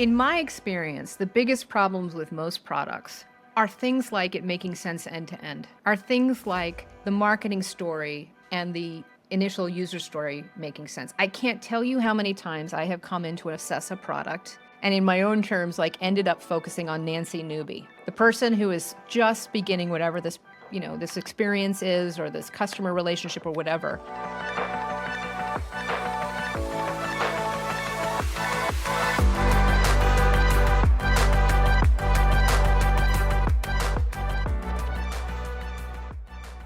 In my experience, the biggest problems with most products are things like it making sense end to end, are things like the marketing story and the initial user story making sense. I can't tell you how many times I have come in to assess a product and in my own terms, ended up focusing on Nancy Newby, the person who is just beginning whatever this, this experience is or this customer relationship or whatever.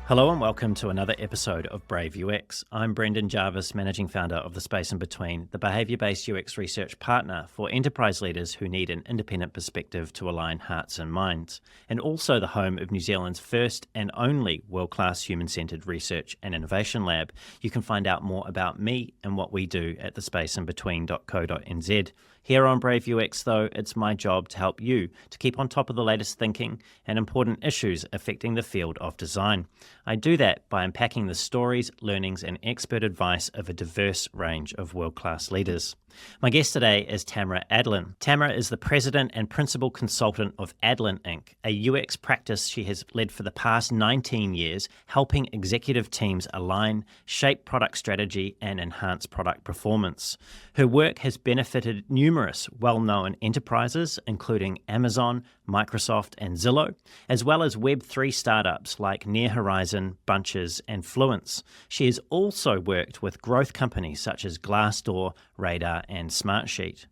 Hello and welcome to another episode of Brave UX. I'm Brendan Jarvis, Managing Founder of The Space in Between, the behaviour-based UX research partner for enterprise leaders who need an independent perspective to align hearts and minds, and also the home of New Zealand's first and only world-class human-centred research and innovation lab. You can find out more about me and what we do at thespaceinbetween.co.nz. Here on Brave UX, though, it's my job to help you to keep on top of the latest thinking and important issues affecting the field of design. I do that by unpacking the stories, learnings, and expert advice of a diverse range of world-class leaders. My guest today is Tamara Adlin. Tamara is the president and principal consultant of Adlin Inc., a UX practice she has led for the past 19 years, helping executive teams align, shape product strategy, and enhance product performance. Her work has benefited numerous well-known enterprises, including Amazon, Microsoft, and Zillow, as well as Web3 startups like Near Horizon, Bunches, and Fluence. She has also worked with growth companies such as Glassdoor, Radar, and Smartsheet.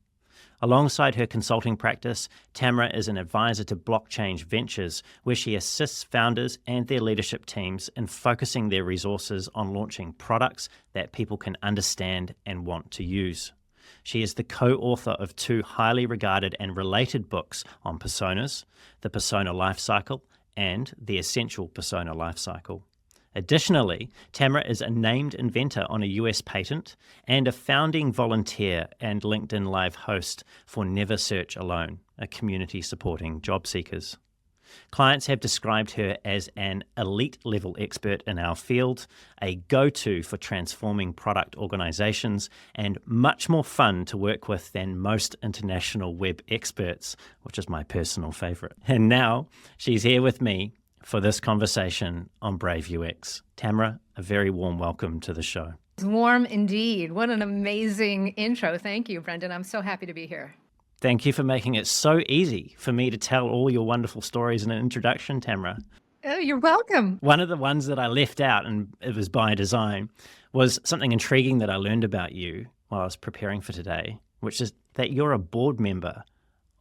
Alongside her consulting practice, Tamara is an advisor to Blockchange Ventures, where she assists founders and their leadership teams in focusing their resources on launching products that people can understand and want to use. She is the co-author of two highly regarded and related books on personas, The Persona Lifecycle and The Essential Persona Lifecycle. Additionally, Tamara is a named inventor on a US patent and a founding volunteer and LinkedIn Live host for Never Search Alone, a community supporting job seekers. Clients have described her as an elite-level expert in our field, a go-to for transforming product organizations, and much more fun to work with than most international web experts, which is my personal favorite. And now she's here with me for this conversation on Brave UX. Tamara, a very warm welcome to the show. It's warm indeed. What an amazing intro. Thank you, Brendan. I'm so happy to be here. Thank you for making it so easy for me to tell all your wonderful stories in an introduction, Tamara. Oh, you're welcome. One of the ones that I left out, and it was by design, was something intriguing that I learned about you while I was preparing for today, which is that you're a board member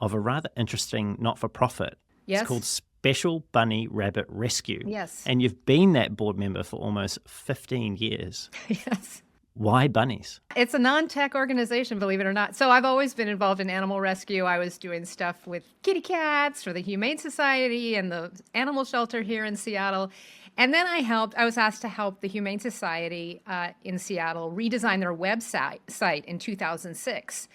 of a rather interesting not-for-profit. Yes. It's called Special Bunny Rabbit Rescue. Yes. And you've been that board member for almost 15 years. Yes. Why bunnies? It's a non-tech organization, believe it or not. So I've always been involved in animal rescue. I was doing stuff with kitty cats for the Humane Society and the animal shelter here in Seattle. And then I was asked to help the Humane Society in Seattle redesign their website in 2006.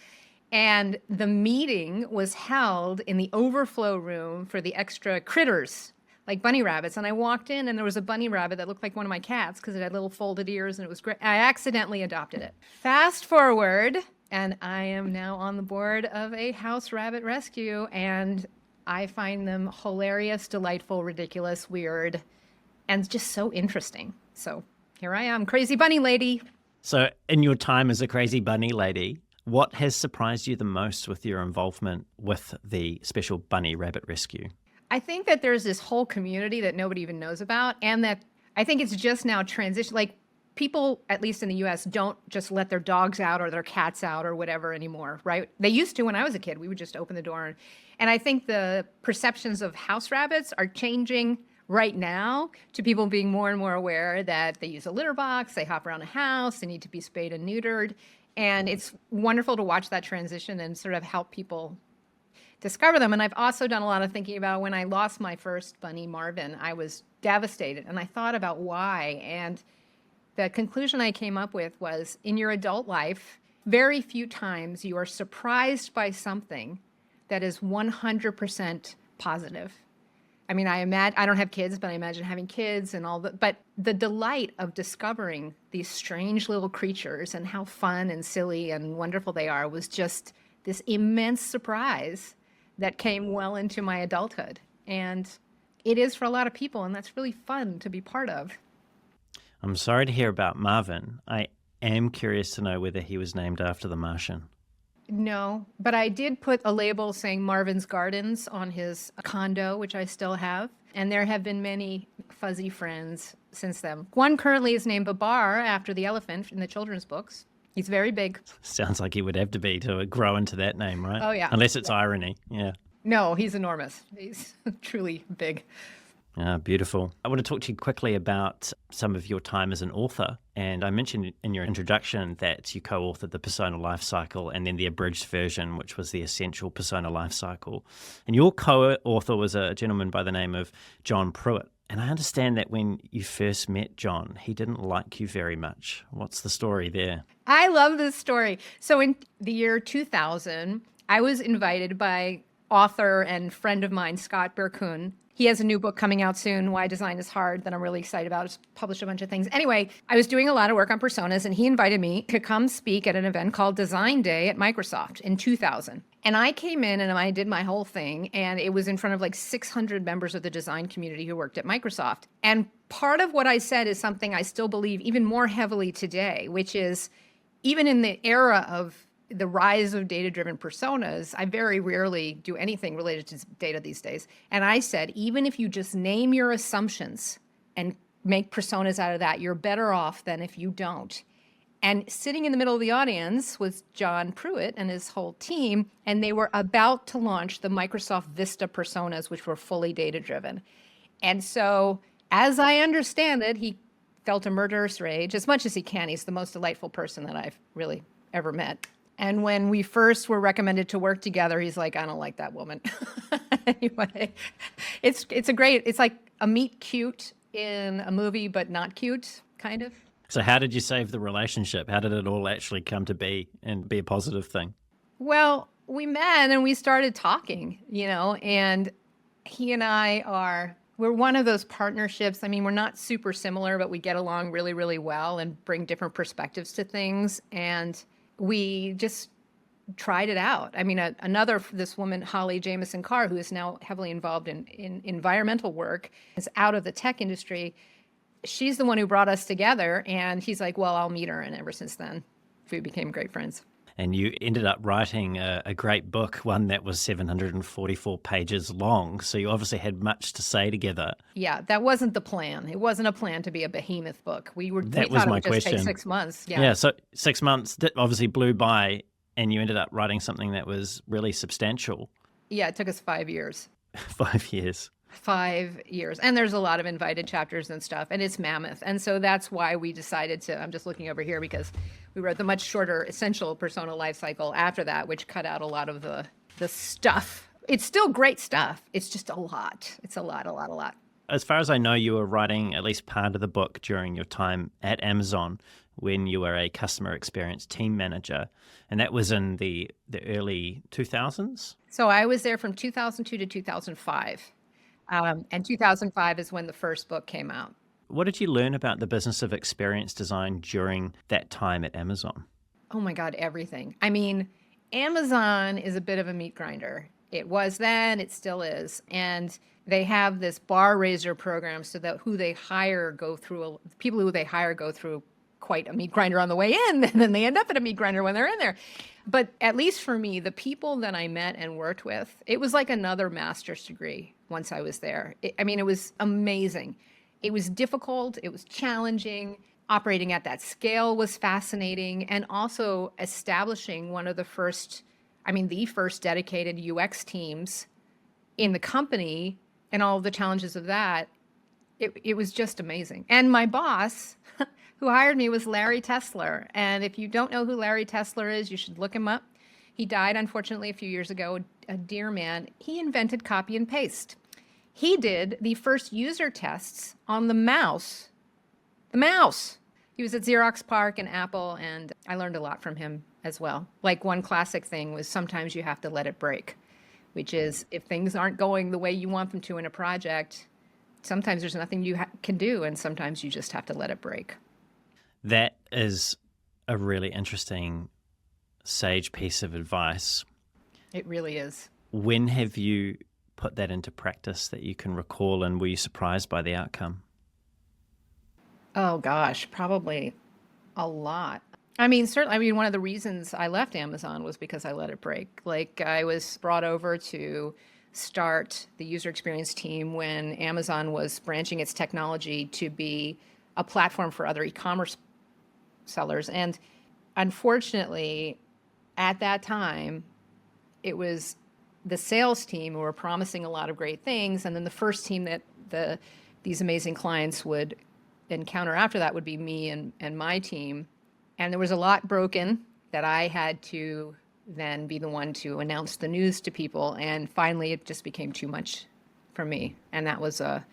And the meeting was held in the overflow room for the extra critters, like bunny rabbits. And I walked in and there was a bunny rabbit that looked like one of my cats because it had little folded ears and it was great. I accidentally adopted it. Fast forward, and I am now on the board of a house rabbit rescue, and I find them hilarious, delightful, ridiculous, weird, and just so interesting. So here I am, crazy bunny lady. So in your time as a crazy bunny lady, what has surprised you the most with your involvement with the Special Bunny Rabbit Rescue? I think that there's this whole community that nobody even knows about, and that I think it's just now transition. Like, people, at least in the US, don't just let their dogs out or their cats out or whatever anymore, right? They used to when I was a kid. We would just open the door. And I think the perceptions of house rabbits are changing right now to people being more and more aware that they use a litter box, they hop around a house, they need to be spayed and neutered. And it's wonderful to watch that transition and sort of help people discover them. And I've also done a lot of thinking about when I lost my first bunny, Marvin, I was devastated. And I thought about why. And the conclusion I came up with was, in your adult life, very few times you are surprised by something that is 100% positive. I mean, I don't have kids, but I imagine having kids and all that. But the delight of discovering these strange little creatures and how fun and silly and wonderful they are was just this immense surprise that came well into my adulthood. And it is for a lot of people, and that's really fun to be part of. I'm sorry to hear about Marvin. I am curious to know whether he was named after the Martian. No, but I did put a label saying Marvin's Gardens on his condo, which I still have. And there have been many fuzzy friends since then. One currently is named Babar after the elephant in the children's books. He's very big. Sounds like he would have to be to grow into that name, right? Oh, yeah. Unless it's irony, yeah. No, he's enormous. He's truly big. Beautiful. I want to talk to you quickly about some of your time as an author. And I mentioned in your introduction that you co-authored the Persona Lifecycle and then the abridged version, which was the essential Persona Lifecycle. And your co-author was a gentleman by the name of John Pruitt. And I understand that when you first met John, he didn't like you very much. What's the story there? I love this story. So in the year 2000, I was invited by author and friend of mine, Scott Berkun. He has a new book coming out soon, Why Design is Hard, that I'm really excited about. It's published a bunch of things. Anyway, I was doing a lot of work on personas, and he invited me to come speak at an event called Design Day at Microsoft in 2000. And I came in and I did my whole thing, and it was in front of like 600 members of the design community who worked at Microsoft. And part of what I said is something I still believe even more heavily today, which is even in the era of the rise of data-driven personas, I very rarely do anything related to data these days. And I said, even if you just name your assumptions and make personas out of that, you're better off than if you don't. And sitting in the middle of the audience was John Pruitt and his whole team, and they were about to launch the Microsoft Vista personas, which were fully data-driven. And so, as I understand it, he felt a murderous rage, as much as he can. He's the most delightful person that I've really ever met. And when we first were recommended to work together, he's like, I don't like that woman. Anyway, it's like a meet cute in a movie, but not cute, kind of. So how did you save the relationship? How did it all actually come to be and be a positive thing? Well, we met and we started talking, and he and we're one of those partnerships. I mean, we're not super similar, but we get along really, really well and bring different perspectives to things. And we just tried it out. I mean, this woman, Holly Jamison Carr, who is now heavily involved in environmental work, is out of the tech industry. She's the one who brought us together, and he's like, well, I'll meet her. And ever since then, we became great friends. And you ended up writing a great book, one that was 744 pages long. So you obviously had much to say together. Yeah, that wasn't the plan. It wasn't a plan to be a behemoth book. We thought it would just take 6 months. Yeah, so 6 months obviously blew by, and you ended up writing something that was really substantial. Yeah, it took us 5 years. 5 years. 5 years. And there's a lot of invited chapters and stuff, and it's mammoth. And so that's why we decided to, I'm just looking over here because we wrote the much shorter essential Persona Lifecycle after that, which cut out a lot of the stuff. It's still great stuff. It's just a lot. It's a lot. As far as I know, you were writing at least part of the book during your time at Amazon when you were a customer experience team manager, and that was in the early 2000s? So I was there from 2002 to 2005. And 2005 is when the first book came out. What did you learn about the business of experience design during that time at Amazon? Oh my God, everything. I mean, Amazon is a bit of a meat grinder. It was then, it still is. And they have this bar raiser program so that people who they hire go through quite a meat grinder on the way in, and then they end up at a meat grinder when they're in there. But at least for me, the people that I met and worked with, it was like another master's degree once I was there. It was amazing. It was difficult. It was challenging. Operating at that scale was fascinating. And also establishing the first dedicated UX teams in the company and all of the challenges of that. It was just amazing. And my boss, who hired me, was Larry Tesler. And if you don't know who Larry Tesler is, you should look him up. He died, unfortunately, a few years ago, a dear man. He invented copy and paste. He did the first user tests on the mouse. The mouse. He was at Xerox PARC and Apple, and I learned a lot from him as well. Like one classic thing was sometimes you have to let it break, which is if things aren't going the way you want them to in a project, sometimes there's nothing you can do, and sometimes you just have to let it break. That is a really interesting, sage piece of advice. It really is. When have you put that into practice that you can recall, and were you surprised by the outcome? Oh gosh, probably a lot. I mean, certainly, I mean, one of the reasons I left Amazon was because I let it break. Like, I was brought over to start the user experience team when Amazon was branching its technology to be a platform for other e-commerce sellers. And unfortunately, at that time, it was the sales team who were promising a lot of great things, and then the first team that these amazing clients would encounter after that would be me and my team. And there was a lot broken that I had to then be the one to announce the news to people. And finally, it just became too much for me. And that was I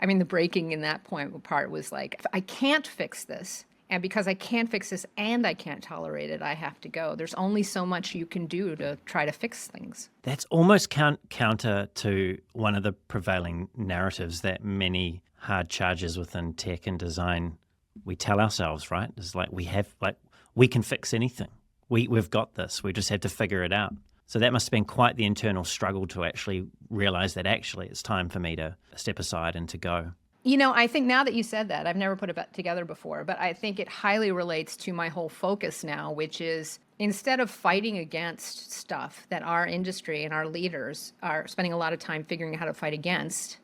mean, the breaking in that part was like, I can't fix this. And because I can't fix this and I can't tolerate it, I have to go. There's only so much you can do to try to fix things. That's almost counter to one of the prevailing narratives that many hard charges within tech and design we tell ourselves, right? It's like we can fix anything. We've got this. We just have to figure it out. So that must have been quite the internal struggle to actually realize that actually it's time for me to step aside and to go. You know, I think now that you said that, I've never put it together before, but I think it highly relates to my whole focus now, which is instead of fighting against stuff that our industry and our leaders are spending a lot of time figuring out how to fight against,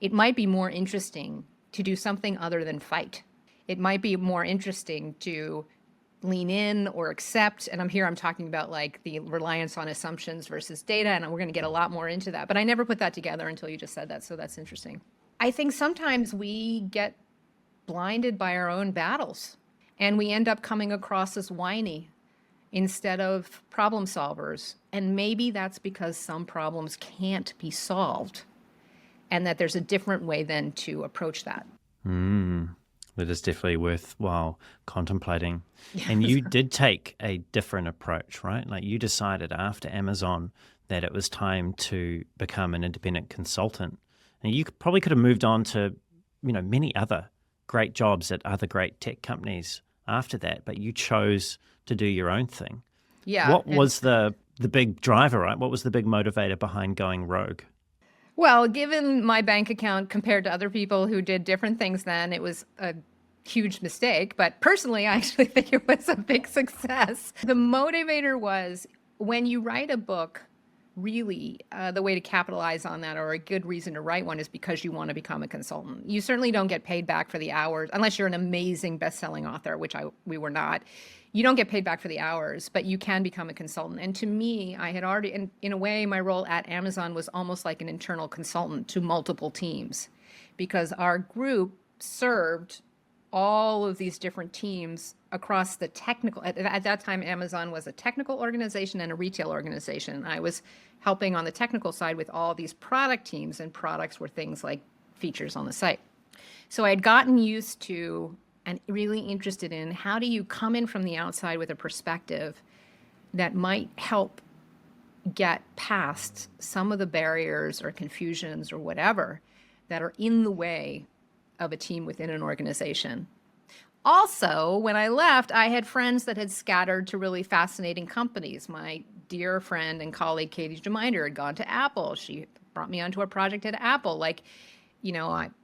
it might be more interesting to do something other than fight. It might be more interesting to lean in or accept. And I'm talking about like the reliance on assumptions versus data. And we're going to get a lot more into that. But I never put that together until you just said that. So that's interesting. I think sometimes we get blinded by our own battles and we end up coming across as whiny instead of problem solvers. And maybe that's because some problems can't be solved and that there's a different way then to approach that. That is definitely worthwhile contemplating. And you did take a different approach, right? Like you decided after Amazon that it was time to become an independent consultant. And you probably could have moved on to, many other great jobs at other great tech companies after that, but you chose to do your own thing. Yeah. What was the big driver, right? What was the big motivator behind going rogue? Well, given my bank account compared to other people who did different things then, it was a huge mistake. But personally, I actually think it was a big success. The motivator was when you write a book, really the way to capitalize on that or a good reason to write one is because you want to become a consultant. You certainly don't get paid back for the hours unless you're an amazing best-selling author, which we were not. You don't get paid back for the hours, but you can become a consultant. And to me, I had already, in a way, my role at Amazon was almost like an internal consultant to multiple teams because our group served all of these different teams across the technical. At that time, Amazon was a technical organization and a retail organization. I was helping on the technical side with all these product teams, and products were things like features on the site. So I had gotten used to and really interested in how do you come in from the outside with a perspective that might help get past some of the barriers or confusions or whatever that are in the way of a team within an organization. Also, when I left, I had friends that had scattered to really fascinating companies. My dear friend and colleague, Katie Geminder, had gone to Apple. She brought me onto a project at Apple.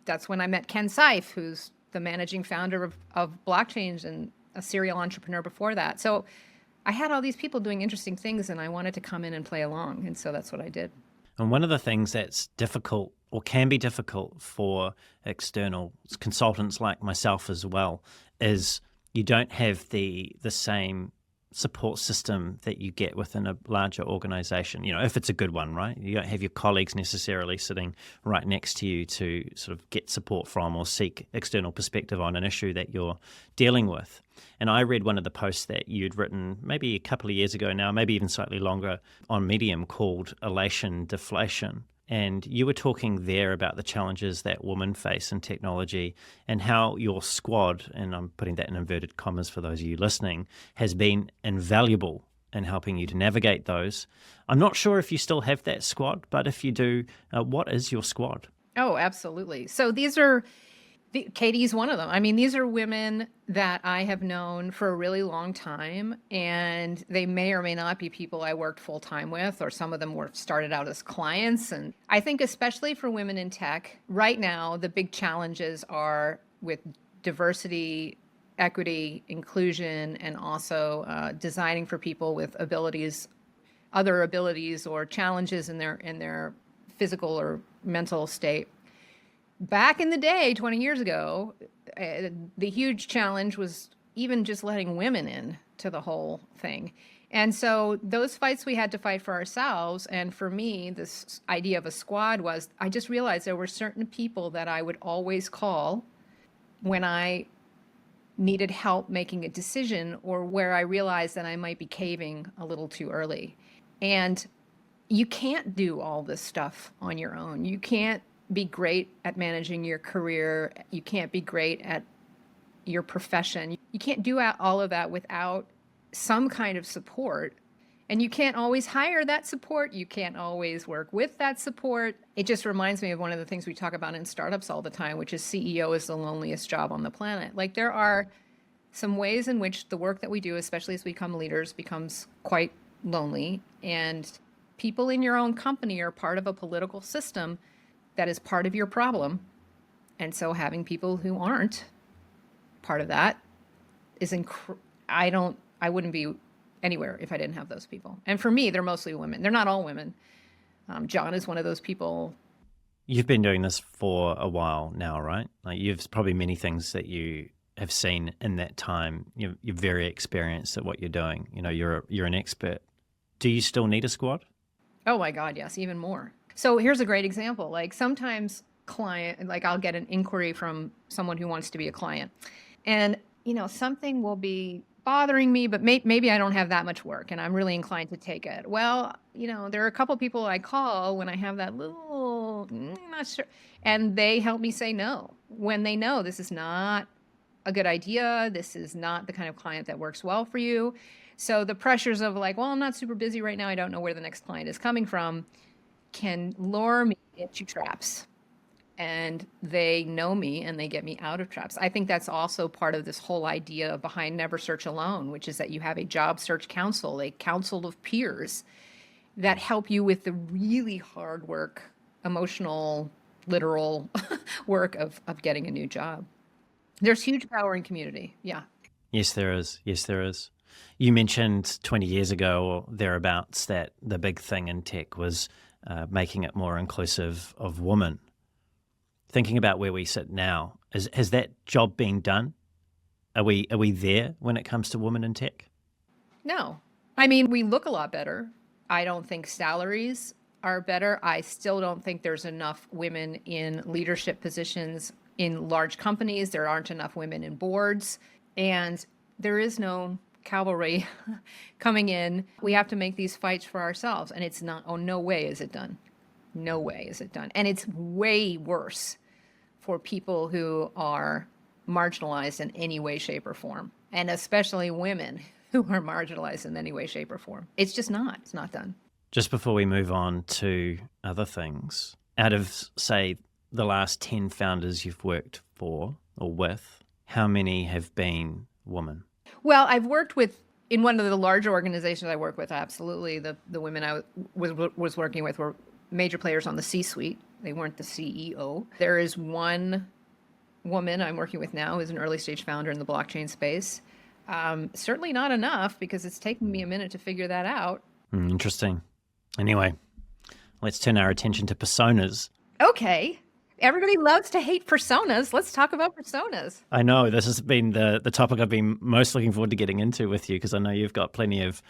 That's when I met Ken Seif, who's the managing founder of Blockchange and a serial entrepreneur before that. So I had all these people doing interesting things and I wanted to come in and play along. And so that's what I did. And one of the things that's difficult or can be difficult for external consultants like myself as well is you don't have the same support system that you get within a larger organization, if it's a good one, right? You don't have your colleagues necessarily sitting right next to you to sort of get support from or seek external perspective on an issue that you're dealing with. And I read one of the posts that you'd written maybe a couple of years ago now, maybe even slightly longer, on Medium called Elation Deflation. And you were talking there about the challenges that women face in technology and how your squad, and I'm putting that in inverted commas for those of you listening, has been invaluable in helping you to navigate those. I'm not sure if you still have that squad, but if you do, what is your squad? Oh, absolutely. So these are Katie's one of them. I mean, these are women that I have known for a really long time, and they may or may not be people I worked full time with, or some of them were started out as clients. And I think, especially for women in tech, right now, the big challenges are with diversity, equity, inclusion, and also designing for people with abilities, other abilities, or challenges in their physical or mental state. Back in the day, 20 years ago, the huge challenge was even just letting women in to the whole thing. And so those fights we had to fight for ourselves. And for me, this idea of a squad was, I just realized there were certain people that I would always call when I needed help making a decision, or where I realized that I might be caving a little too early. And you can't do all this stuff on your own. You can't be great at managing your career. You can't be great at your profession. You can't do all of that without some kind of support. And you can't always hire that support. You can't always work with that support. It just reminds me of one of the things we talk about in startups all the time, which is CEO is the loneliest job on the planet. Like, there are some ways in which the work that we do, especially as we become leaders, becomes quite lonely. And people in your own company are part of a political system that is part of your problem. And so having people who aren't part of that is I wouldn't be anywhere if I didn't have those people. And for me, they're mostly women. They're not all women. John is one of those people. You've been doing this for a while now, right? Like, you've probably many things that you have seen in that time. You're very experienced at what you're doing. You know, you're an expert. Do you still need a squad? Oh my God, yes, even more. So here's a great example. Like, sometimes I'll get an inquiry from someone who wants to be a client, and something will be bothering me, but maybe I don't have that much work and I'm really inclined to take it. Well, there are a couple people I call when I have that little, not sure, and they help me say no when they know this is not a good idea. This is not the kind of client that works well for you. So the pressures of like, well, I'm not super busy right now, I don't know where the next client is coming from, can lure me into traps. And they know me and they get me out of traps. I think that's also part of this whole idea behind Never Search Alone, which is that you have a job search council, a council of peers that help you with the really hard work, emotional, literal work of getting a new job. There's huge power in community. Yeah. Yes, there is. Yes, there is. You mentioned 20 years ago or thereabouts that the big thing in tech was making it more inclusive of women. Thinking about where we sit now, has that job been done? Are we there when it comes to women in tech? No. I mean, we look a lot better. I don't think salaries are better. I still don't think there's enough women in leadership positions in large companies. There aren't enough women in boards. And there is no cavalry coming in. We have to make these fights for ourselves. And it's not, no way is it done. No way is it done. And it's way worse for people who are marginalized in any way, shape, or form. And especially women who are marginalized in any way, shape, or form. It's just not. It's not done. Just before we move on to other things, out of, say, the last 10 founders you've worked for or with, how many have been women? Well, I've worked with, in one of the larger organizations I work with, absolutely. The women I was working with were major players on the C-suite. They weren't the CEO. There is one woman I'm working with now who's an early stage founder in the blockchain space. Certainly not enough, because it's taken me a minute to figure that out. Interesting. Anyway, let's turn our attention to personas. Okay. Everybody loves to hate personas. Let's talk about personas. I know this has been the topic I've been most looking forward to getting into with you, because I know you've got plenty of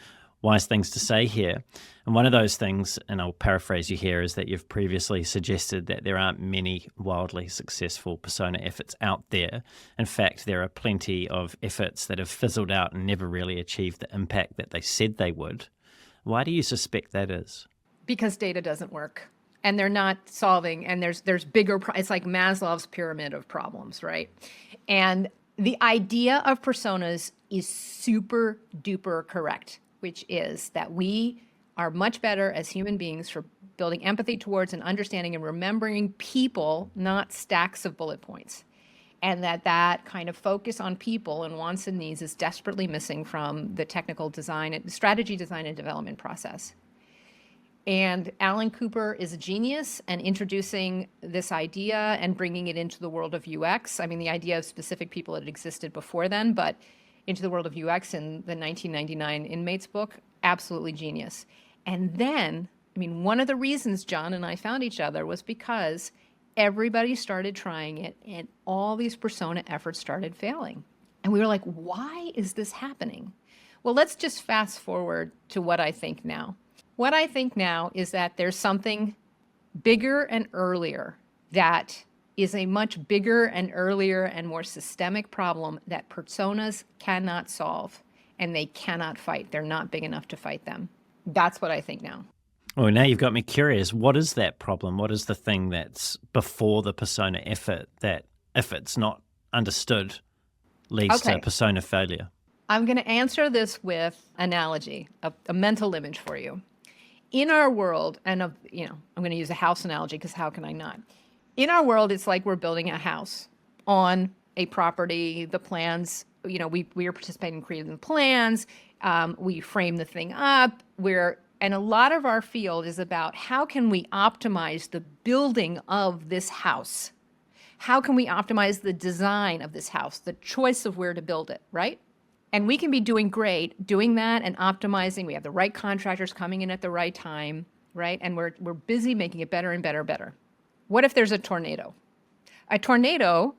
wise things to say here. And one of those things, and I'll paraphrase you here, is that you've previously suggested that there aren't many wildly successful persona efforts out there. In fact, there are plenty of efforts that have fizzled out and never really achieved the impact that they said they would. Why do you suspect that is? Because data doesn't work. And they're not solving, and there's bigger, it's like Maslow's pyramid of problems, right? And the idea of personas is super duper correct, which is that we are much better as human beings for building empathy towards and understanding and remembering people, not stacks of bullet points. and that kind of focus on people and wants and needs is desperately missing from the technical design and strategy design and development process. And Alan Cooper is a genius and introducing this idea and bringing it into the world of UX. I mean, the idea of specific people had existed before then, but into the world of UX in the 1999 Inmates book, absolutely genius. And then, I mean, one of the reasons John and I found each other was because everybody started trying it and all these persona efforts started failing. And we were like, why is this happening? Well, let's just fast forward to what I think now. What I think now is that there's something bigger and earlier that is a much bigger and earlier and more systemic problem that personas cannot solve and they cannot fight. They're not big enough to fight them. That's what I think now. Well, now you've got me curious. What is that problem? What is the thing that's before the persona effort that, if it's not understood, leads to persona failure? I'm going to answer this with analogy, a mental image for you. In our world, and I'm going to use a house analogy because how can I not? In our world, it's like we're building a house on a property. The plans, we are participating in creating the plans. We frame the thing up. And a lot of our field is about how can we optimize the building of this house? How can we optimize the design of this house, the choice of where to build it, right? And we can be doing great doing that and optimizing. We have the right contractors coming in at the right time, right? And we're busy making it better and better and better. What if there's a tornado? A tornado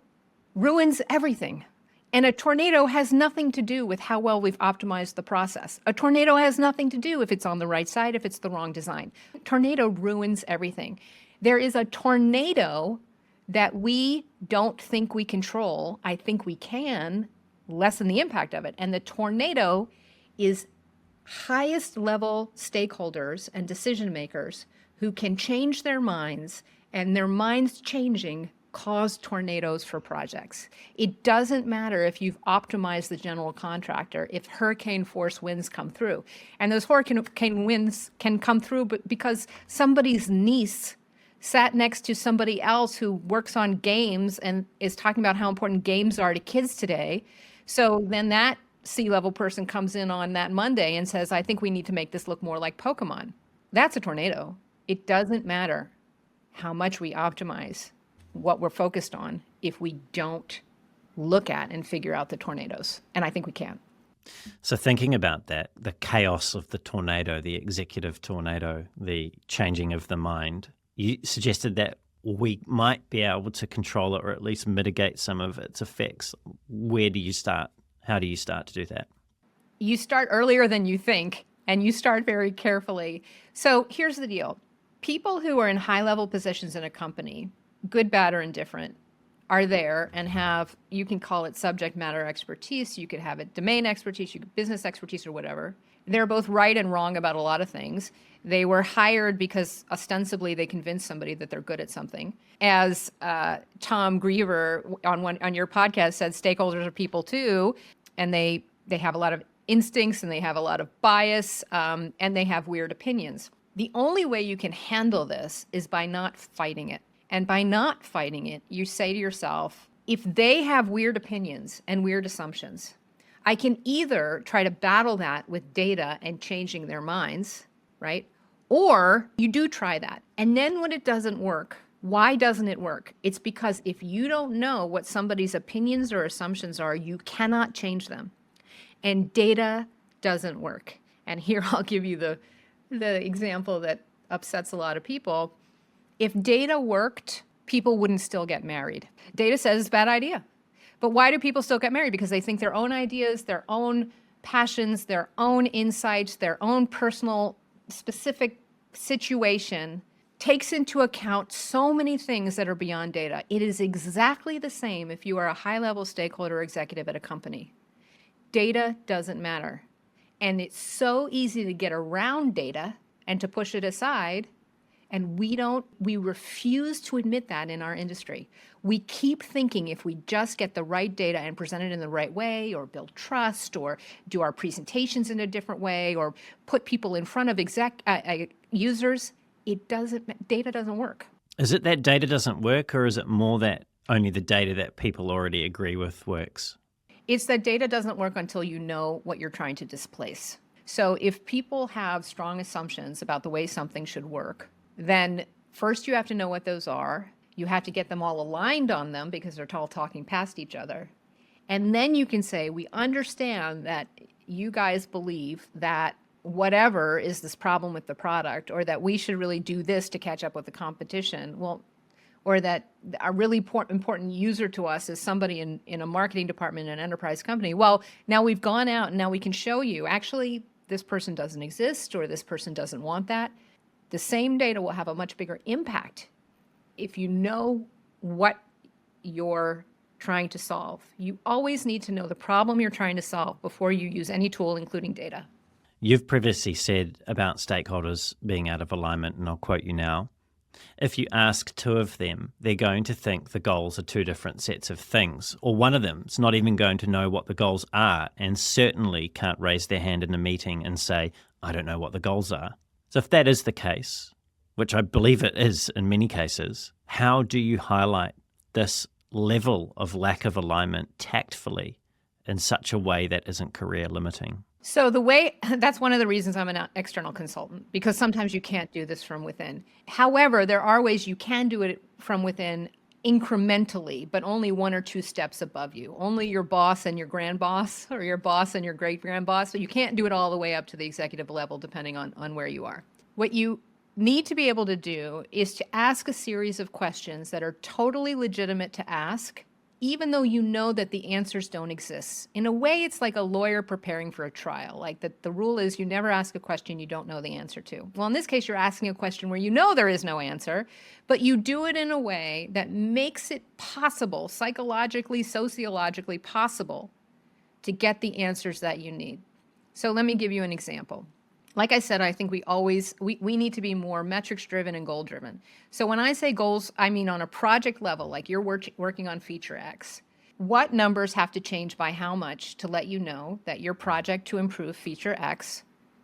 ruins everything. And a tornado has nothing to do with how well we've optimized the process. A tornado has nothing to do if it's on the right side, if it's the wrong design. A tornado ruins everything. There is a tornado that we don't think we control. I think we can lessen the impact of it. And the tornado is highest level stakeholders and decision makers who can change their minds, and their minds changing cause tornadoes for projects. It doesn't matter if you've optimized the general contractor if hurricane force winds come through. And those hurricane winds can come through because somebody's niece sat next to somebody else who works on games and is talking about how important games are to kids today. So then that C-level person comes in on that Monday and says, I think we need to make this look more like Pokemon. That's a tornado. It doesn't matter how much we optimize what we're focused on if we don't look at and figure out the tornadoes. And I think we can. So thinking about that, the chaos of the tornado, the executive tornado, the changing of the mind, you suggested that we might be able to control it or at least mitigate some of its effects. Where do you start? How do you start to do that? You start earlier than you think, and you start very carefully. So here's the deal. People who are in high-level positions in a company, good, bad, or indifferent, are there and have, you can call it subject matter expertise, you could have it domain expertise, you could business expertise or whatever. They're both right and wrong about a lot of things. They were hired because ostensibly they convinced somebody that they're good at something. As Tom Griever on your podcast said, stakeholders are people too, and they have a lot of instincts and they have a lot of bias and they have weird opinions. The only way you can handle this is by not fighting it. And by not fighting it, you say to yourself, if they have weird opinions and weird assumptions, I can either try to battle that with data and changing their minds, right? Or you do try that. And then when it doesn't work, why doesn't it work? It's because if you don't know what somebody's opinions or assumptions are, you cannot change them. And data doesn't work. And here I'll give you the example that upsets a lot of people. If data worked, people wouldn't still get married. Data says it's a bad idea. But why do people still get married? Because they think their own ideas, their own passions, their own insights, their own personal specific situation takes into account so many things that are beyond data. It is exactly the same if you are a high-level stakeholder executive at a company. Data doesn't matter. And it's so easy to get around data and to push it aside. And we refuse to admit that in our industry. We keep thinking if we just get the right data and present it in the right way, or build trust, or do our presentations in a different way, or put people in front of users, data doesn't work. Is it that data doesn't work, or is it more that only the data that people already agree with works. It's that data doesn't work until you know what you're trying to displace. So if people have strong assumptions about the way something should work, then first you have to know what those are. You have to get them all aligned on them because they're all talking past each other. And then you can say, we understand that you guys believe that whatever is this problem with the product, or that we should really do this to catch up with the competition. Well, or that a really important user to us is somebody in a marketing department in an enterprise company. Well, now we've gone out and now we can show you, actually, this person doesn't exist or this person doesn't want that. The same data will have a much bigger impact if you know what you're trying to solve. You always need to know the problem you're trying to solve before you use any tool, including data. You've previously said about stakeholders being out of alignment, and I'll quote you now. If you ask two of them, they're going to think the goals are two different sets of things, or one of them's not even going to know what the goals are and certainly can't raise their hand in a meeting and say, I don't know what the goals are. So if that is the case, which I believe it is in many cases, how do you highlight this level of lack of alignment tactfully in such a way that isn't career limiting? So that's one of the reasons I'm an external consultant, because sometimes you can't do this from within. However, there are ways you can do it from within incrementally, but only one or two steps above you. Only your boss and your grand boss, or your boss and your great grand boss. So you can't do it all the way up to the executive level, depending on where you are. What you need to be able to do is to ask a series of questions that are totally legitimate to ask, even though you know that the answers don't exist. In a way, it's like a lawyer preparing for a trial. Like the rule is you never ask a question you don't know the answer to. Well, in this case, you're asking a question where you know there is no answer, but you do it in a way that makes it possible, psychologically, sociologically possible, to get the answers that you need. So let me give you an example. Like I said, I think we need to be more metrics driven and goal driven. So when I say goals, I mean on a project level, like you're working on feature X. What numbers have to change by how much to let you know that your project to improve feature X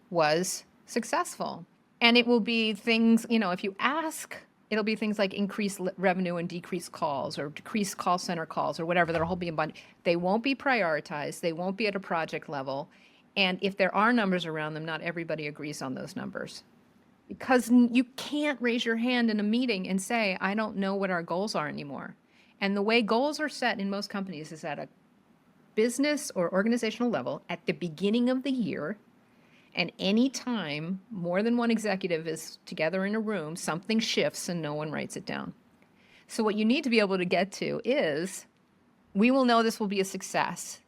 was successful? And it will be things, if you ask, it'll be things like increase revenue and decrease calls, or decrease call center calls, or whatever. There'll be a bunch. They won't be prioritized. They won't be at a project level. And if there are numbers around them, not everybody agrees on those numbers. Because you can't raise your hand in a meeting and say, I don't know what our goals are anymore. And the way goals are set in most companies is at a business or organizational level at the beginning of the year. And any time more than one executive is together in a room, something shifts and no one writes it down. So what you need to be able to get to is, we will know this will be a success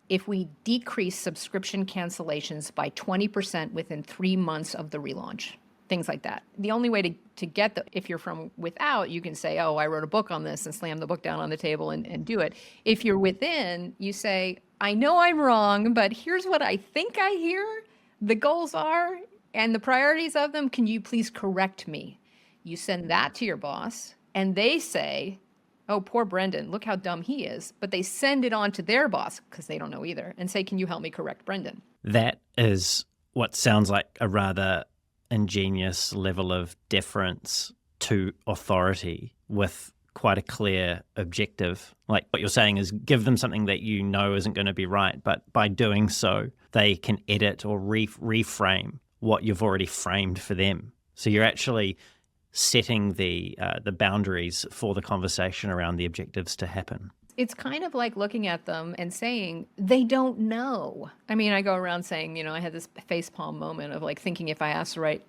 if we decrease subscription cancellations by 20% within 3 months of the relaunch, things like that. The only way to get if you're from without, you can say, oh, I wrote a book on this, and slam the book down on the table and do it. If you're within, you say, I know I'm wrong, but here's what I think I hear the goals are and the priorities of them. Can you please correct me? You send that to your boss, and they say, oh, poor Brendan, look how dumb he is. But they send it on to their boss, because they don't know either, and say, can you help me correct Brendan? That is what sounds like a rather ingenious level of deference to authority with quite a clear objective. Like what you're saying is give them something that you know isn't going to be right, but by doing so, they can edit or reframe what you've already framed for them. So you're actually setting the boundaries for the conversation around the objectives to happen. It's kind of like looking at them and saying, they don't know. I mean, I go around saying, I had this facepalm moment of like thinking if I asked the right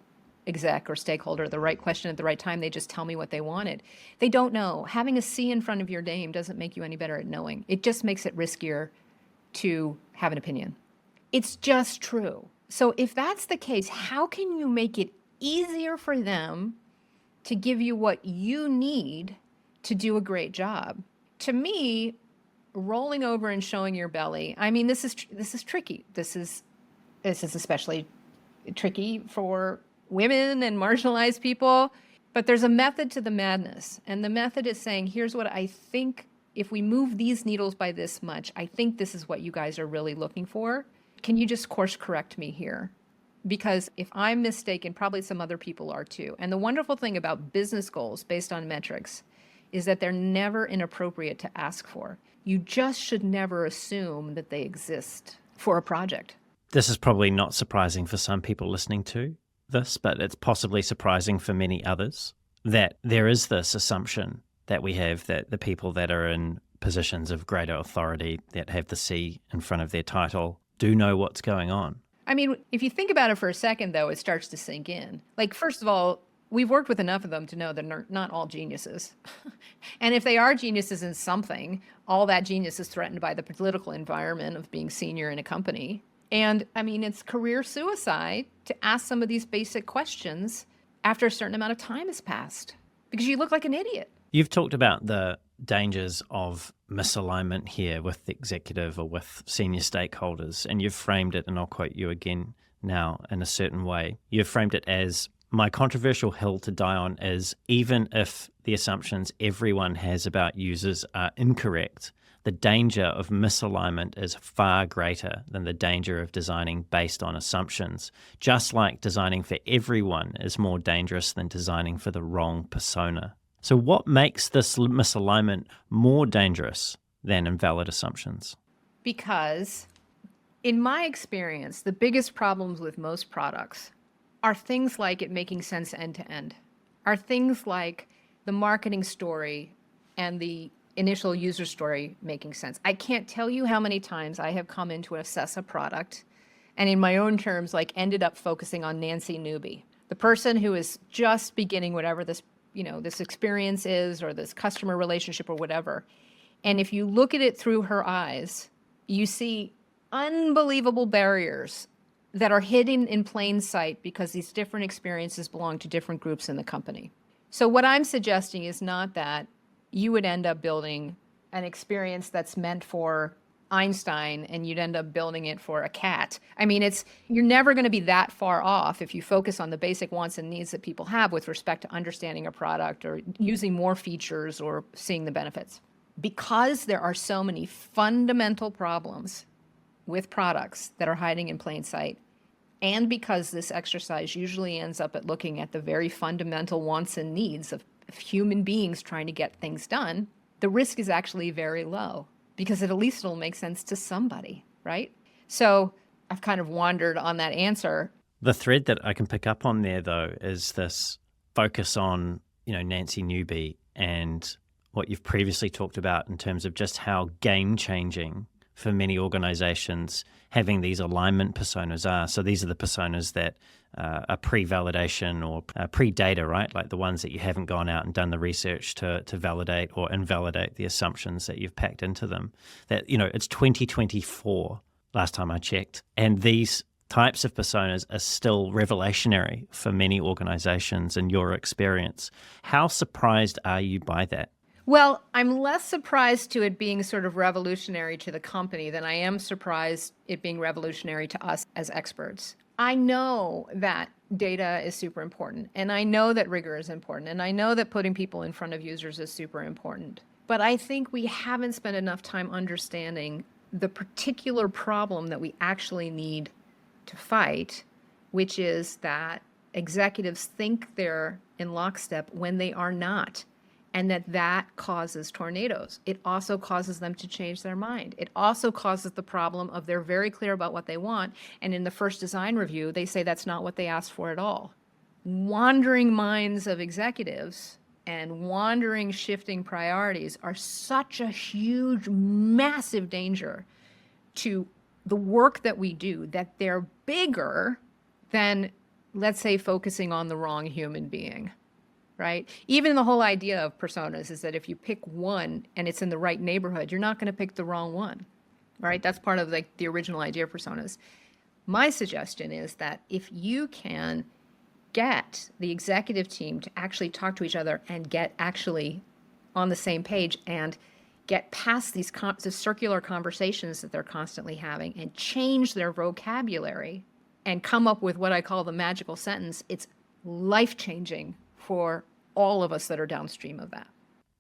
exec or stakeholder the right question at the right time, they just tell me what they wanted. They don't know. Having a C in front of your name doesn't make you any better at knowing. It just makes it riskier to have an opinion. It's just true. So if that's the case, how can you make it easier for them to give you what you need to do a great job? To me, rolling over and showing your belly, I mean, this is tricky. This is especially tricky for women and marginalized people, but there's a method to the madness. And the method is saying, here's what I think, if we move these needles by this much, I think this is what you guys are really looking for. Can you just course correct me here? Because if I'm mistaken, probably some other people are too. And the wonderful thing about business goals based on metrics is that they're never inappropriate to ask for. You just should never assume that they exist for a project. This is probably not surprising for some people listening to this, but it's possibly surprising for many others that there is this assumption that we have that the people that are in positions of greater authority, that have the C in front of their title, do know what's going on. I mean, if you think about it for a second, though, it starts to sink in. Like, first of all, we've worked with enough of them to know they're not all geniuses. And if they are geniuses in something, all that genius is threatened by the political environment of being senior in a company. And I mean, it's career suicide to ask some of these basic questions after a certain amount of time has passed, because you look like an idiot. You've talked about the dangers of misalignment here with the executive or with senior stakeholders, and you've framed it, and I'll quote you again now, in a certain way. You've framed it as, my controversial hill to die on is, even if the assumptions everyone has about users are incorrect, the danger of misalignment is far greater than the danger of designing based on assumptions, just like designing for everyone is more dangerous than designing for the wrong persona. So what makes this misalignment more dangerous than invalid assumptions? Because in my experience, the biggest problems with most products are things like it making sense end to end, are things like the marketing story and the initial user story making sense. I can't tell you how many times I have come in to assess a product and in my own terms, like, ended up focusing on Nancy Newby, the person who is just beginning whatever this, this experience is, or this customer relationship or whatever. And if you look at it through her eyes, you see unbelievable barriers that are hidden in plain sight because these different experiences belong to different groups in the company. So what I'm suggesting is not that you would end up building an experience that's meant for Einstein and you'd end up building it for a cat. I mean, you're never going to be that far off if you focus on the basic wants and needs that people have with respect to understanding a product or using more features or seeing the benefits. Because there are so many fundamental problems with products that are hiding in plain sight, and because this exercise usually ends up at looking at the very fundamental wants and needs of human beings trying to get things done, the risk is actually very low, because at least it'll make sense to somebody, right? So I've kind of wandered on that answer. The thread that I can pick up on there, though, is this focus on, Nancy Newby and what you've previously talked about in terms of just how game-changing for many organizations having these alignment personas are. So these are the personas that are pre-validation or pre-data, right? Like the ones that you haven't gone out and done the research to validate or invalidate the assumptions that you've packed into them. That, it's 2024, last time I checked, and these types of personas are still revelationary for many organizations in your experience. How surprised are you by that? Well, I'm less surprised to it being sort of revolutionary to the company than I am surprised it being revolutionary to us as experts. I know that data is super important, and I know that rigor is important, and I know that putting people in front of users is super important. But I think we haven't spent enough time understanding the particular problem that we actually need to fight, which is that executives think they're in lockstep when they are not. And that causes tornadoes. It also causes them to change their mind. It also causes the problem of they're very clear about what they want, and in the first design review, they say that's not what they asked for at all. Wandering minds of executives and wandering, shifting priorities are such a huge, massive danger to the work that we do, that they're bigger than, let's say, focusing on the wrong human being. Right? Even the whole idea of personas is that if you pick one and it's in the right neighborhood, you're not going to pick the wrong one, right? That's part of the original idea of personas. My suggestion is that if you can get the executive team to actually talk to each other and get actually on the same page and get past these the circular conversations that they're constantly having and change their vocabulary and come up with what I call the magical sentence, it's life-changing for all of us that are downstream of that.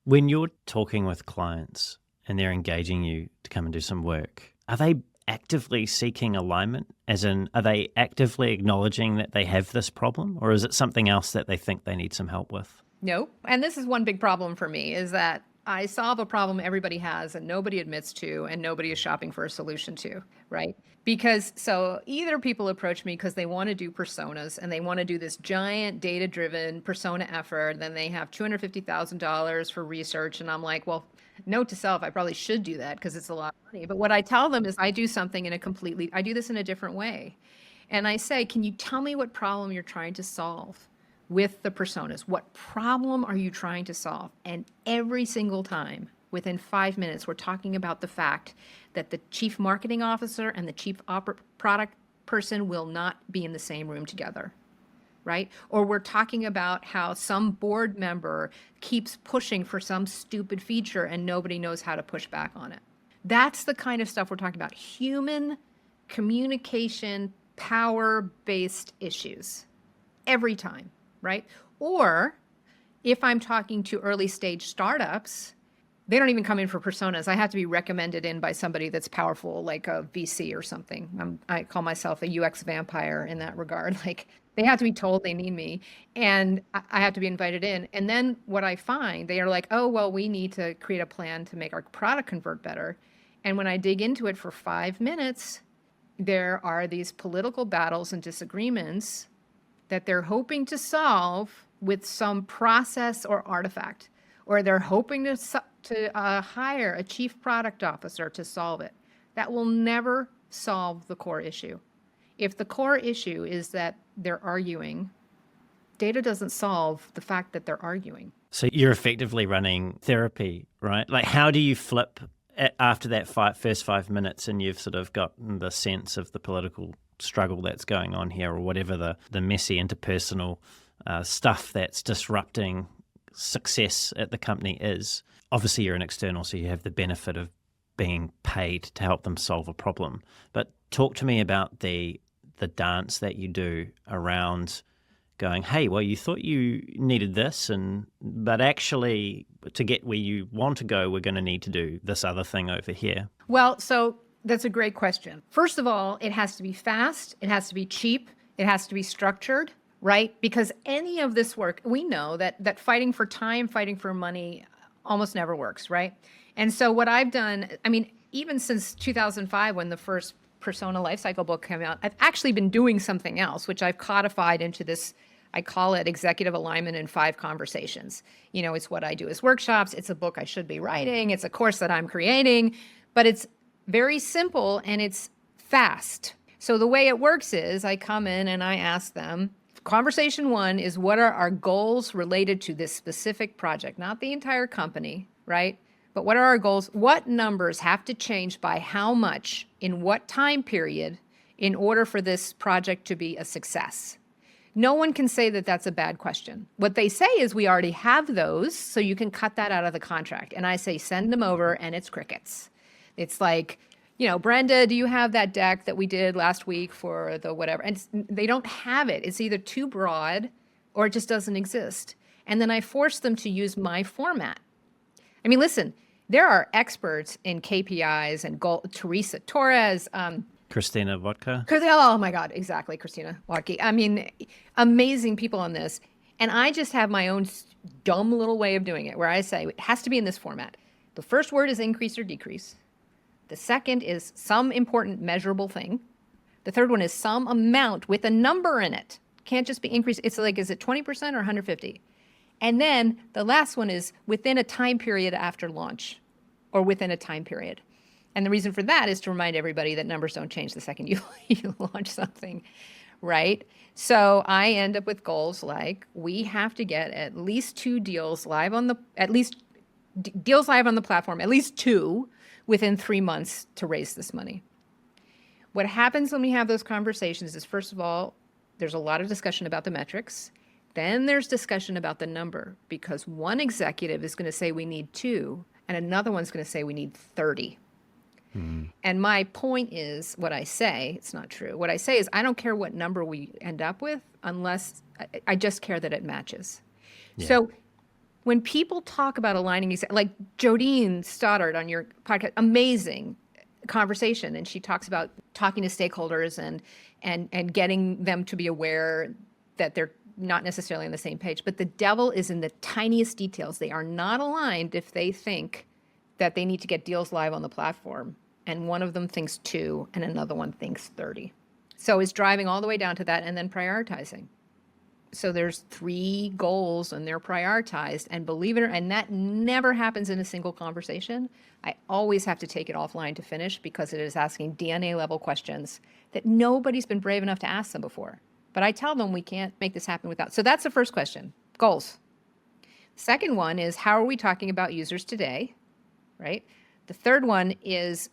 When you're talking with clients and they're engaging you to come and do some work, are they actively seeking alignment? As in, are they actively acknowledging that they have this problem? Or is it something else that they think they need some help with? Nope. And this is one big problem for me is that I solve a problem everybody has and nobody admits to and nobody is shopping for a solution to, right? Because so either people approach me because they want to do personas and they want to do this giant data-driven persona effort, then they have $250,000 for research and I'm like, well, note to self, I probably should do that because it's a lot of money. But what I tell them is I do something I do this in a different way. And I say, can you tell me what problem you're trying to solve with the personas? What problem are you trying to solve? And every single time, within 5 minutes, we're talking about the fact that the chief marketing officer and the chief product person will not be in the same room together, right? Or we're talking about how some board member keeps pushing for some stupid feature and nobody knows how to push back on it. That's the kind of stuff we're talking about. Human communication, power-based issues every time, right? Or if I'm talking to early stage startups, they don't even come in for personas. I have to be recommended in by somebody that's powerful, like a VC or something. I call myself a UX vampire in that regard. Like they have to be told they need me and I have to be invited in. And then what I find, they are like, oh, well, we need to create a plan to make our product convert better. And when I dig into it for 5 minutes, there are these political battles and disagreements that they're hoping to solve with some process or artifact, or they're hoping to hire a chief product officer to solve it. That will never solve the core issue. If the core issue is that they're arguing, data doesn't solve the fact that they're arguing. So you're effectively running therapy, right? Like how do you flip after that first 5 minutes and you've sort of got the sense of the political struggle that's going on here or whatever the messy interpersonal stuff that's disrupting success at the company is. Obviously you're an external, so you have the benefit of being paid to help them solve a problem. But talk to me about the dance that you do around going, hey, well, you thought you needed this, but actually to get where you want to go, we're going to need to do this other thing over here. Well, so that's a great question. First of all, it has to be fast, it has to be cheap, it has to be structured, right? Because any of this work, we know that fighting for time, fighting for money almost never works, right? And so what I've done, I mean, even since 2005 when the first Persona Lifecycle book came out, I've actually been doing something else, which I've codified into this, I call it Executive Alignment in 5 Conversations. You know, it's what I do as workshops. It's a book I should be writing. It's a course that I'm creating, but it's very simple and it's fast. So the way it works is I come in and I ask them, conversation 1 is what are our goals related to this specific project, not the entire company, right? But what are our goals? What numbers have to change by how much in what time period in order for this project to be a success? No one can say that that's a bad question. What they say is we already have those, so you can cut that out of the contract. And I say, send them over, and it's crickets. It's like, you know, Brenda, do you have that deck that we did last week for the whatever? And they don't have it. It's either too broad or it just doesn't exist. And then I force them to use my format. I mean, listen, there are experts in KPIs and goal. Teresa Torres, Christina Vodka. Oh my God, exactly, Christina Vodka. I mean, amazing people on this. And I just have my own dumb little way of doing it where I say it has to be in this format. The first word is increase or decrease. The second is some important measurable thing. The third one is some amount with a number in it. Can't just be increase. It's like, is it 20% or 150? And then the last one is within a time period after launch or within a time period. And the reason for that is to remind everybody that numbers don't change the second you launch something, right? So I end up with goals like we have to get at least 2 deals live on the, deals live on the platform, at least 2 within 3 months to raise this money. What happens when we have those conversations is, first of all, there's a lot of discussion about the metrics. Then there's discussion about the number because one executive is going to say we need 2 and another one's going to say we need 30. And my point is what I say, it's not true. What I say is I don't care what number we end up with unless I just care that it matches. Yeah. So when people talk about aligning, like Jodine Stoddard on your podcast, amazing conversation. And she talks about talking to stakeholders and getting them to be aware that they're not necessarily on the same page, but the devil is in the tiniest details. They are not aligned if they think that they need to get deals live on the platform, and one of them thinks 2 and another one thinks 30. So it's driving all the way down to that and then prioritizing. So there's 3 goals and they're prioritized, and believe it or, and that never happens in a single conversation. I always have to take it offline to finish because it is asking DNA level questions that nobody's been brave enough to ask them before. But I tell them we can't make this happen without. So that's the first question, goals. Second one is, how are we talking about users today, right? The third one is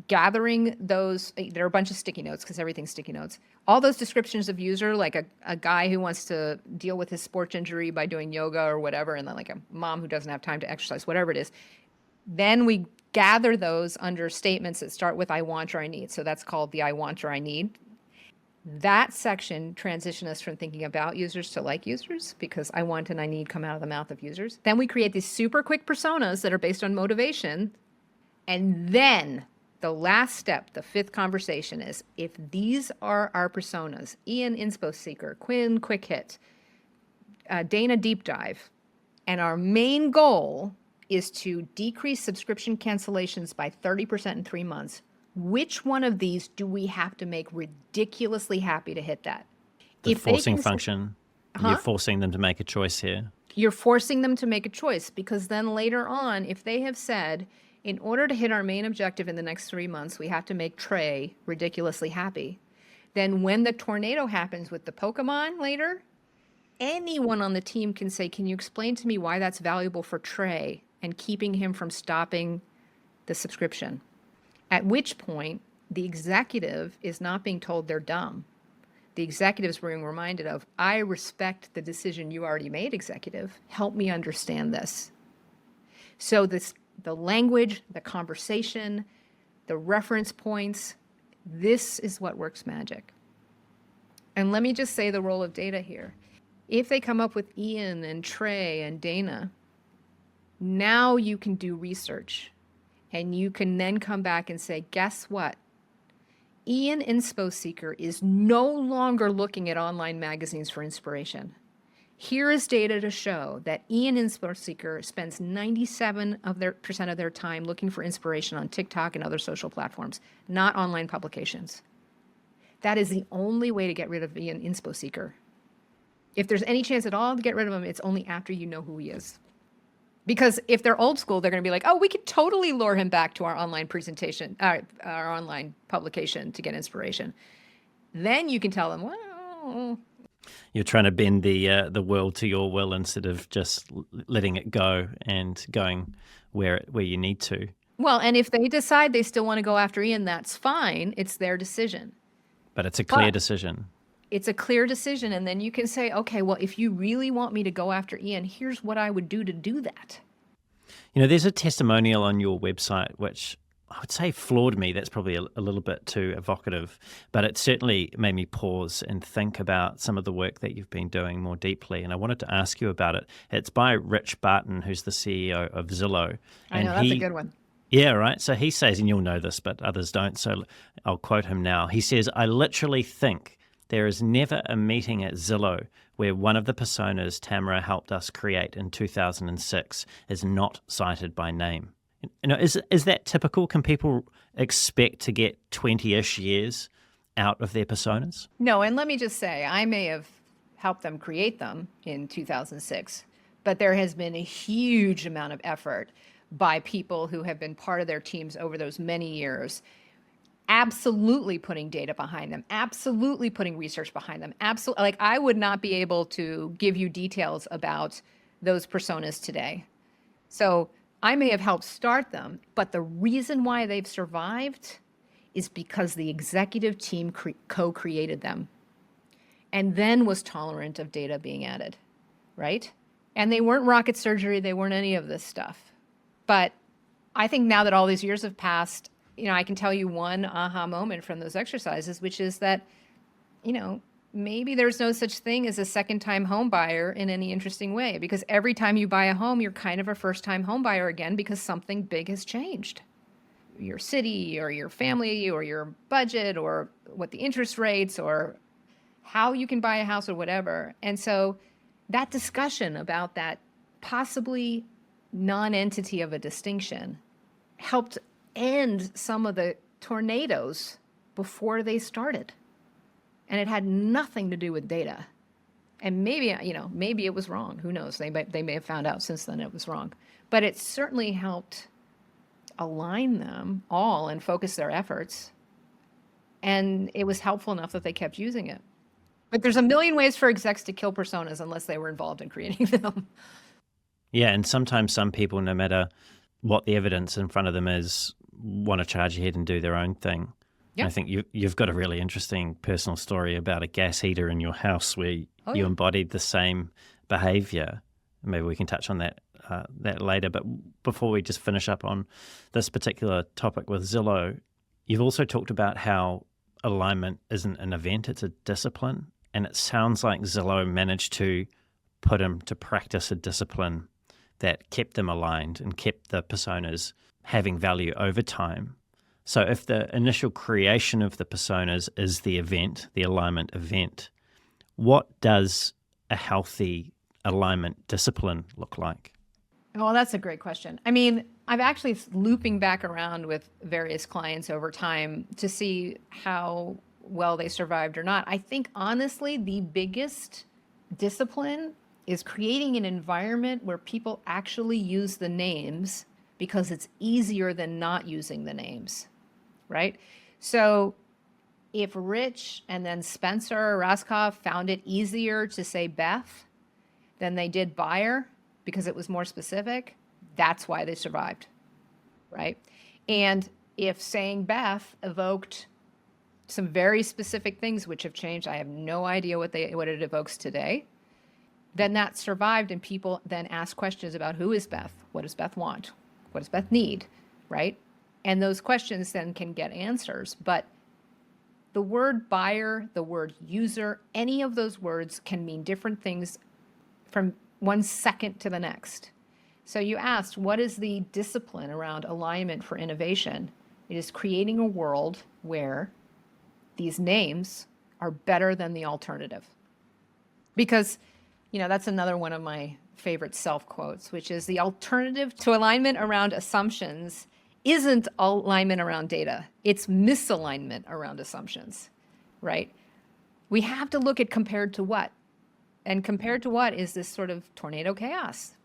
gathering those, there are a bunch of sticky notes because everything's sticky notes. All those descriptions of user, like a guy who wants to deal with his sports injury by doing yoga or whatever, and then like a mom who doesn't have time to exercise, whatever it is. Then we gather those under statements that start with I want or I need. So that's called the I want or I need. That section transitions us from thinking about users to like users, because I want and I need come out of the mouth of users. Then we create these super quick personas that are based on motivation. And then the last step, the 5th conversation, is if these are our personas, Ian Inspo Seeker, Quinn Quick Hit, Dana Deep Dive, and our main goal is to decrease subscription cancellations by 30% in 3 months, which one of these do we have to make ridiculously happy to hit that? The forcing function. You're forcing them to make a choice here. You're forcing them to make a choice, because then later on, if they have said, in order to hit our main objective in the next 3 months, we have to make Trey ridiculously happy, then when the tornado happens with the Pokemon later, anyone on the team can say, can you explain to me why that's valuable for Trey and keeping him from stopping the subscription? At which point, the executive is not being told they're dumb. The executive is being reminded of, I respect the decision you already made, executive. Help me understand this. So the language, the conversation, the reference points, this is what works magic. And let me just say the role of data here. If they come up with Ian and Trey and Dana, now you can do research. And you can then come back and say, guess what? Ian Inspo Seeker is no longer looking at online magazines for inspiration. Here is data to show that Ian Inspo Seeker spends 97% of their time looking for inspiration on TikTok and other social platforms, not online publications. That is the only way to get rid of Ian Inspo Seeker. If there's any chance at all to get rid of him, it's only after you know who he is. Because if they're old school, they're going to be like, oh, we could totally lure him back to our online presentation, our online publication to get inspiration. Then you can tell them, well, you're trying to bend the world to your will instead of just letting it go and going where you need to. Well, and if they decide they still want to go after Ian, that's fine. It's their decision. But it's a clear decision. It's a clear decision. And then you can say, okay, well, if you really want me to go after Ian, here's what I would do to do that. You know, there's a testimonial on your website, which I would say floored me. That's probably a little bit too evocative, but it certainly made me pause and think about some of the work that you've been doing more deeply. And I wanted to ask you about it. It's by Rich Barton, who's the CEO of Zillow. I know, that's a good one. Yeah, right. So he says, and you'll know this, but others don't, so I'll quote him now. He says, I literally think there is never a meeting at Zillow where one of the personas Tamara helped us create in 2006 is not cited by name. You know, is that typical? Can people expect to get 20-ish years out of their personas? No, and let me just say, I may have helped them create them in 2006, but there has been a huge amount of effort by people who have been part of their teams over those many years, absolutely putting data behind them, absolutely putting research behind them. Absolutely, like I would not be able to give you details about those personas today. So I may have helped start them, but the reason why they've survived is because the executive team co-created them and then was tolerant of data being added, right? And they weren't rocket surgery, they weren't any of this stuff. But I think now that all these years have passed, you know, I can tell you one aha moment from those exercises, which is that, you know, maybe there's no such thing as a second-time home buyer in any interesting way, because every time you buy a home, you're kind of a first-time home buyer again because something big has changed. Your city or your family or your budget or what the interest rates or how you can buy a house or whatever. And so that discussion about that possibly non-entity of a distinction helped end some of the tornadoes before they started. And it had nothing to do with data. And maybe, maybe it was wrong. Who knows? They may have found out since then it was wrong. But it certainly helped align them all and focus their efforts. And it was helpful enough that they kept using it. But there's a million ways for execs to kill personas unless they were involved in creating them. Yeah, and sometimes some people, no matter what the evidence in front of them is, want to charge ahead and do their own thing. Yep. I think you've got a really interesting personal story about a gas heater in your house where you yeah. embodied the same behavior. Maybe we can touch on that later. But before we just finish up on this particular topic with Zillow, you've also talked about how alignment isn't an event, it's a discipline. And it sounds like Zillow managed to put into practice a discipline that kept them aligned and kept the personas having value over time. So if the initial creation of the personas is the event, the alignment event, what does a healthy alignment discipline look like? Well, that's a great question. I mean, I'm actually looping back around with various clients over time to see how well they survived or not. I think, honestly, the biggest discipline is creating an environment where people actually use the names because it's easier than not using the names, right? So if Rich and then Spencer or Raskoff found it easier to say Beth than they did buyer because it was more specific, that's why they survived, right? And if saying Beth evoked some very specific things which have changed, I have no idea what it evokes today, then that survived, and people then ask questions about who is Beth? What does Beth want? What does Beth need, right? And those questions then can get answers. But the word buyer, the word user, any of those words can mean different things from 1 second to the next. So you asked, what is the discipline around alignment for innovation? It is creating a world where these names are better than the alternative. Because, that's another one of my favorite self-quotes, which is the alternative to alignment around assumptions isn't alignment around data. It's misalignment around assumptions, right? We have to look at compared to what. And compared to what is this sort of tornado chaos.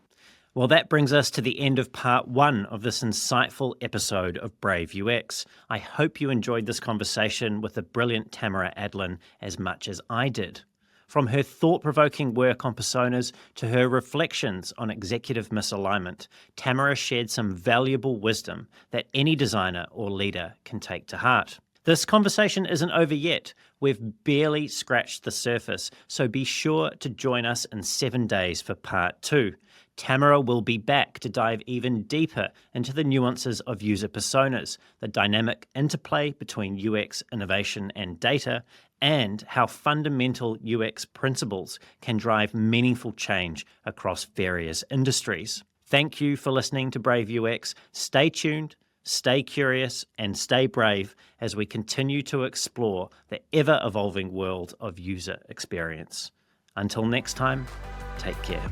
Well, that brings us to the end of part 1 of this insightful episode of Brave UX. I hope you enjoyed this conversation with the brilliant Tamara Adlin as much as I did. From her thought-provoking work on personas to her reflections on executive misalignment, Tamara shared some valuable wisdom that any designer or leader can take to heart. This conversation isn't over yet. We've barely scratched the surface, so be sure to join us in 7 days for part 2. Tamara will be back to dive even deeper into the nuances of user personas, the dynamic interplay between UX innovation and data, and how fundamental UX principles can drive meaningful change across various industries. Thank you for listening to Brave UX. Stay tuned, stay curious, and stay brave as we continue to explore the ever-evolving world of user experience. Until next time, take care.